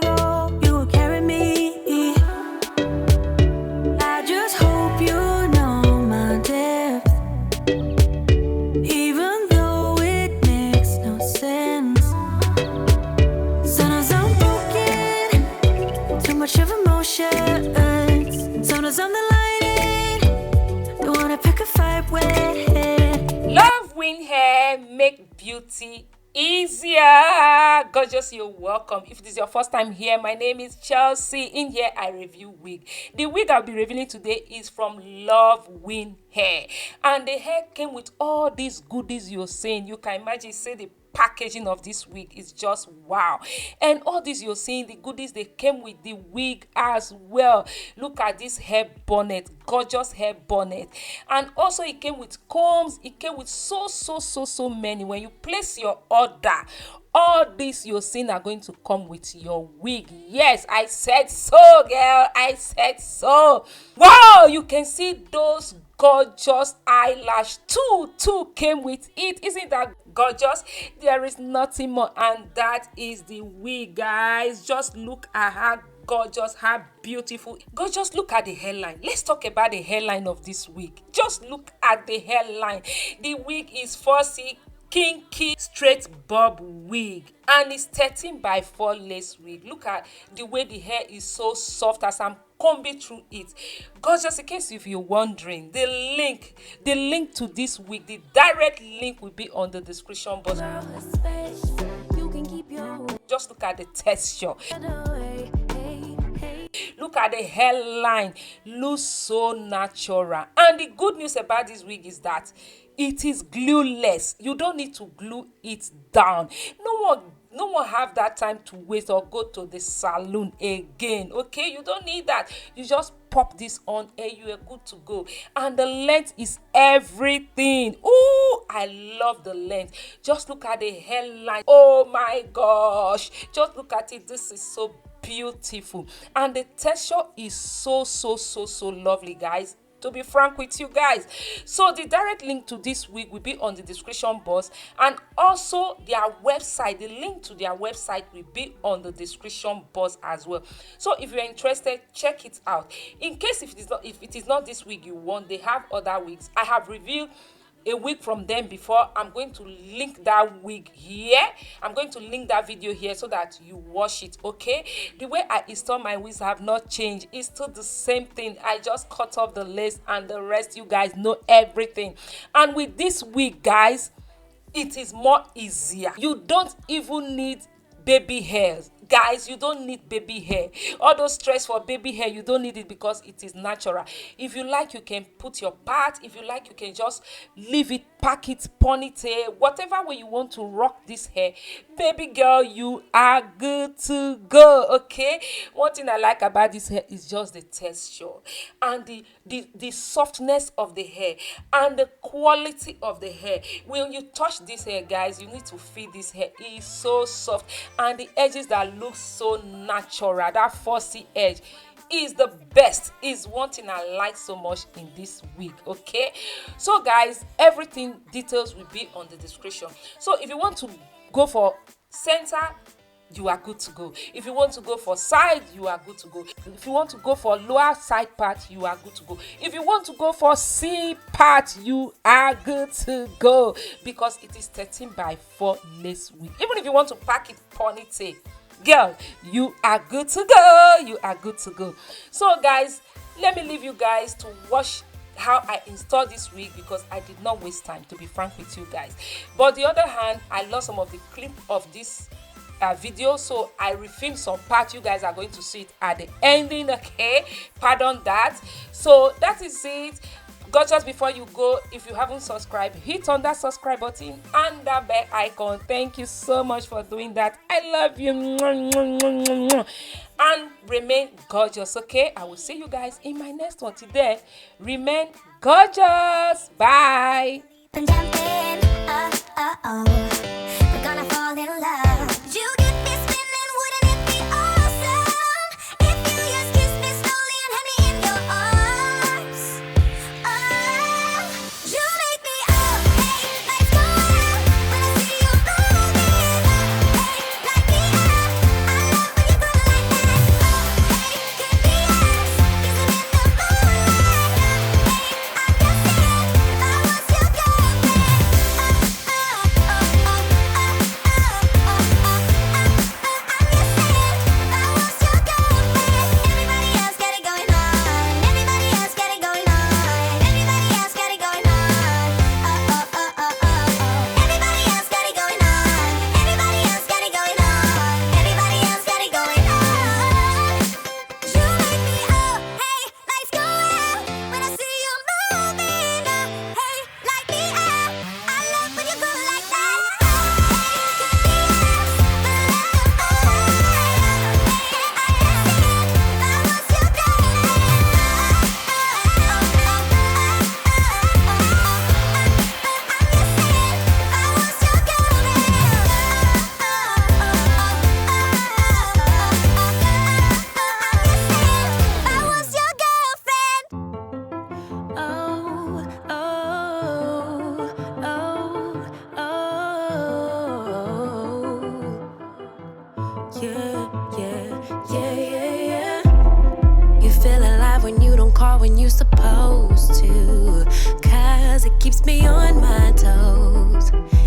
trouble, you will carry me. I just hope you know my depth, even though it makes no sense. Sometimes I'm broken, too much of emotions. Sometimes I'm the lightning, don't wanna pick a fight with. Luvwin hair make beauty easier. Gorgeous, you're welcome. If it is your first time here, my name is Chelsea. In here I review wig. The wig I'll be revealing today is from Luvwin hair, and the hair came with all these goodies you're seeing. You can imagine, say the packaging of this wig is just wow, and all this you're seeing, the goodies, they came with the wig as well. Look at this hair bonnet, gorgeous hair bonnet, and also it came with combs. It came with so many. When you place your order, all these you're seeing are going to come with your wig. Yes, I said so, girl, I said so. Wow, you can see those gorgeous eyelash too came with it. Isn't that gorgeous? There is nothing more, and that is the wig, guys. Just look at her gorgeous, how beautiful. Gorgeous, look at the hairline. Let's talk about the hairline of this wig. Just look at the hairline. The wig is 4C Kinky straight bob wig, and it's 13x4 lace wig. Look at the way the hair is so soft as I'm combing through it. Gorgeous, in case if you're wondering, the link to this wig, the direct link will be on the description box. Just look at the texture. Look at the hairline, looks so natural. And the good news about this wig is that it is glueless. You don't need to glue it down. No one have that time to wait or go to the salon again. Okay, you don't need that. You just pop this on and you are good to go. And the length is everything. Oh, I love the length. Just look at the hairline. Oh my gosh, just look at it. This is so beautiful, and the texture is so lovely, guys, to be frank with you guys. So the direct link to this wig will be on the description box, and also their website, the link to their website will be on the description box as well. So if you're interested, check it out. In case if it is not this wig you want, they have other wigs. I have reviewed a wig from them before. I'm going to link that wig here. I'm going to link that video here so that you watch it. Okay, the way I install my wigs have not changed. It's still the same thing. I just cut off the lace, and the rest you guys know everything. And with this wig, guys, it is more easier. You don't even need baby hairs, guys. You don't need baby hair. All those stress for baby hair, you don't need it, because it is natural. If you like, you can put your part. If you like, you can just leave it, pack it, ponytail, whatever way you want to rock this hair. Baby girl, you are good to go. Okay, one thing I like about this hair is just the texture and the softness of the hair and the quality of the hair. When you touch this hair, guys, you need to feel this hair. It is so soft, and the edges that look so natural, that 4C edge is the best. Is one thing I like so much in this wig. Okay, so guys, everything details will be on the description. So if you want to go for center, you are good to go. If you want to go for side, you are good to go. If you want to go for lower side part, you are good to go. If you want to go for C part, you are good to go, because it is 13x4 lace wig. Even if you want to pack it ponytail, girl, you are good to go. You are good to go. So guys, let me leave you guys to watch how I installed this wig, because I did not waste time, to be frank with you guys. But the other hand, I lost some of the clip of this video, so I refilmed some part. You guys are going to see it at the ending. Okay, pardon that. So that is it. Gorgeous, before you go, if you haven't subscribed, hit on that subscribe button and that bell icon. Thank you so much for doing that. I love you. And remain gorgeous. Okay, I will see you guys in my next one. Till then, remain gorgeous. Bye. We're gonna fall in love. You get me spinning, wouldn't it be awesome if you just kiss me slowly and had me in your arms? Oh, you make me hey, let's go out. When I see you moving, hey, light me up. I love when you put it like car when you supposed to. Cause it keeps me on my toes.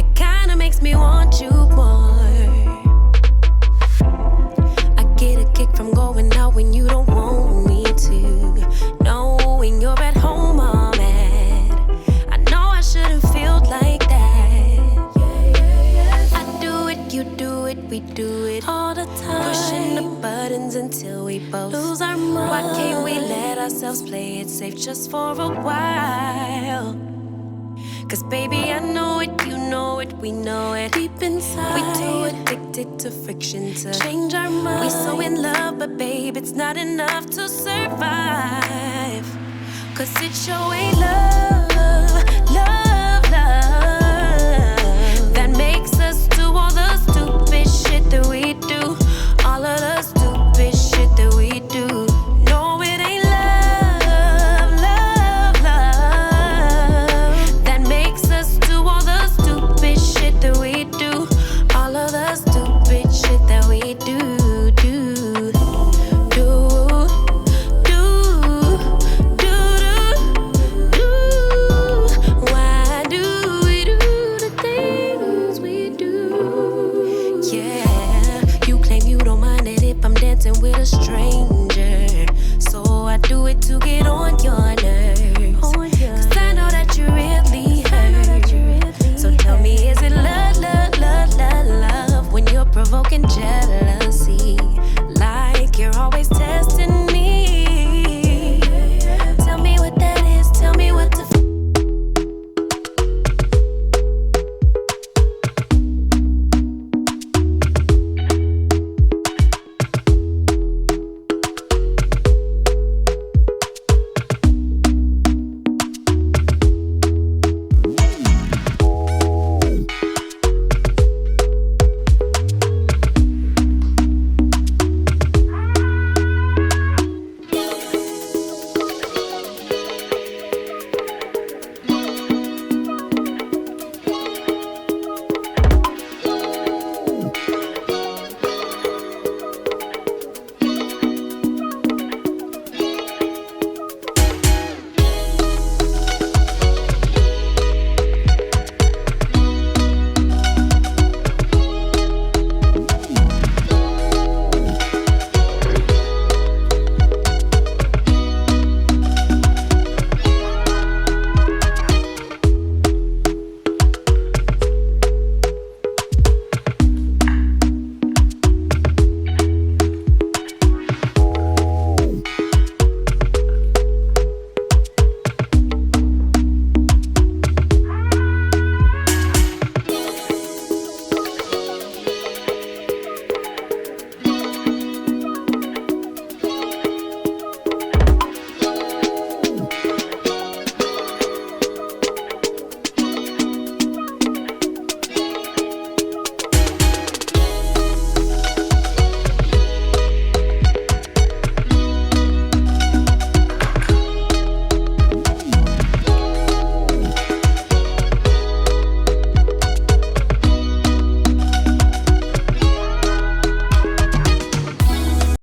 It kinda makes me want you more. I get a kick from going out when you don't want me to. Knowing you're at home all mad. I know I shouldn't feel like that. I do it, you do it, we do it all the time. Pushing the buttons until we both lose our mind. Why can't we let ourselves play it safe just for a while? Cause baby, I know it, you know it, we know it. Deep inside, we too addicted to friction to change our mind. We so in love, but babe, it's not enough to survive. Cause it sure ain't love, love, love that makes us do all the stupid shit that we do. All of the stupid shit that we do. No, it ain't love, love, love that makes us do all the stupid shit that we do. All of the stupid shit that we do. Why do we do the things we do? Yeah, you claim you don't mind it if I'm dancing with a stranger. So I do it to get